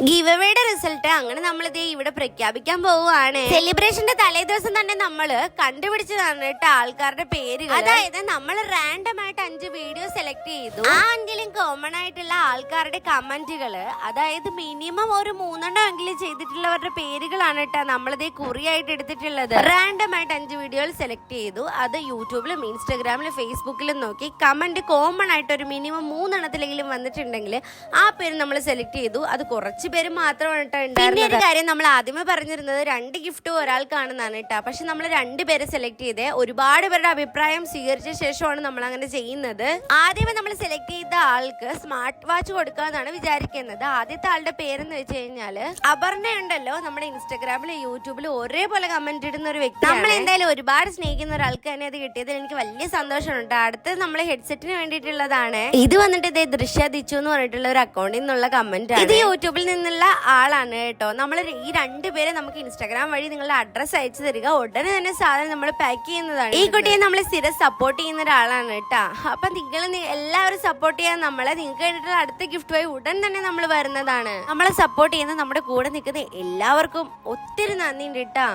Give അവയുടെ result അങ്ങനെ നമ്മളിത് ഇവിടെ പ്രഖ്യാപിക്കാൻ പോവുകയാണ്. സെലിബ്രേഷന്റെ തലേ ദിവസം തന്നെ നമ്മൾ കണ്ടുപിടിച്ചതാണ് കേട്ടോ ആൾക്കാരുടെ പേരുകൾ. അതായത് നമ്മൾ റാൻഡം ആയിട്ട് 5 വീഡിയോ സെലക്ട് ചെയ്തു. ആ 5ലും കോമൺ ആയിട്ടുള്ള ആൾക്കാരുടെ കമന്റുകള്, അതായത് മിനിമം ഒരു 3 എങ്കിലും ചെയ്തിട്ടുള്ളവരുടെ പേരുകളാണ് കേട്ടോ നമ്മളിത് കുറിയായിട്ട് എടുത്തിട്ടുള്ളത്. റാൻഡം ആയിട്ട് 5 വീഡിയോകൾ സെലക്ട് ചെയ്തു. അത് യൂട്യൂബിലും ഇൻസ്റ്റാഗ്രാമിലും ഫേസ്ബുക്കിലും നോക്കി കമന്റ് കോമൺ ആയിട്ട് ഒരു മിനിമം 3 എണ്ണത്തിലെങ്കിലും വന്നിട്ടുണ്ടെങ്കിൽ ആ പേര് നമ്മൾ സെലക്ട് ചെയ്തു. അത് കുറച്ച് പേര് മാത്രമാണ് കേട്ടോ ഉണ്ടായിരുന്നത്. ഒരു കാര്യം നമ്മൾ ആദ്യമേ പറഞ്ഞിരുന്നത് 2 ഗിഫ്റ്റ് ഒരാൾക്കാണെന്നാണ് കേട്ടോ. പക്ഷെ നമ്മൾ 2 പേരെ സെലക്ട് ചെയ്തേ. ഒരുപാട് പേരുടെ അഭിപ്രായം സ്വീകരിച്ച ശേഷമാണ് നമ്മൾ അങ്ങനെ ചെയ്യുന്നത്. ആദ്യമേ നമ്മൾ സെലക്ട് ചെയ്ത ആൾക്ക് സ്മാർട്ട് വാച്ച് കൊടുക്കാന്നാണ് വിചാരിക്കുന്നത്. ആദ്യത്തെ ആളുടെ പേരെന്ന് വെച്ച് കഴിഞ്ഞാല് അപർണ ഉണ്ടല്ലോ, നമ്മുടെ ഇൻസ്റ്റാഗ്രാമിലും യൂട്യൂബിലും ഒരേപോലെ കമന്റ് ഇടുന്ന ഒരു വ്യക്തി. നമ്മൾ എന്തായാലും ഒരുപാട് സ്നേഹിക്കുന്ന ഒരാൾക്ക് തന്നെ അത് കിട്ടിയതിൽ എനിക്ക് വലിയ സന്തോഷമുണ്ട്. അടുത്തത് നമ്മൾ ഹെഡ്സെറ്റിന് വേണ്ടിയിട്ടുള്ളതാണ്. ഇത് വന്നിട്ട് ഇതേ ദൃശ്യ ദിച്ചു എന്ന് പറഞ്ഞിട്ടുള്ള ഒരു അക്കൗണ്ടിൽ നിന്നുള്ള കമന്റ് ആണ്. ഇത് യൂട്യൂബിൽ നിന്നുള്ള ആളാണ് കേട്ടോ. നമ്മൾ ഈ 2 പേരെ നമുക്ക് ഇൻസ്റ്റാഗ്രാം വഴി നിങ്ങളുടെ അഡ്രസ് അയച്ചു തരിക. ഉടനെ തന്നെ സാധനം നമ്മൾ പാക്ക് ചെയ്യുന്നതാണ്. ഈ കുട്ടിയെ നമ്മൾ സ്ഥിരം സപ്പോർട്ട് ചെയ്യുന്ന ഒരാളാണ് കേട്ടോ. അപ്പൊ നിങ്ങൾ എല്ലാവരും സപ്പോർട്ട് ചെയ്യാൻ നമ്മളെ. നിങ്ങൾക്ക് വേണ്ടിയിട്ടുള്ള അടുത്ത ഗിഫ്റ്റ് വഴി ഉടൻ തന്നെ നമ്മൾ വരുന്നതാണ്. നമ്മളെ സപ്പോർട്ട് ചെയ്യുന്ന നമ്മുടെ കൂടെ നിൽക്കുന്ന എല്ലാവർക്കും ഒത്തിരി നന്ദിയുണ്ട് കേട്ടോ.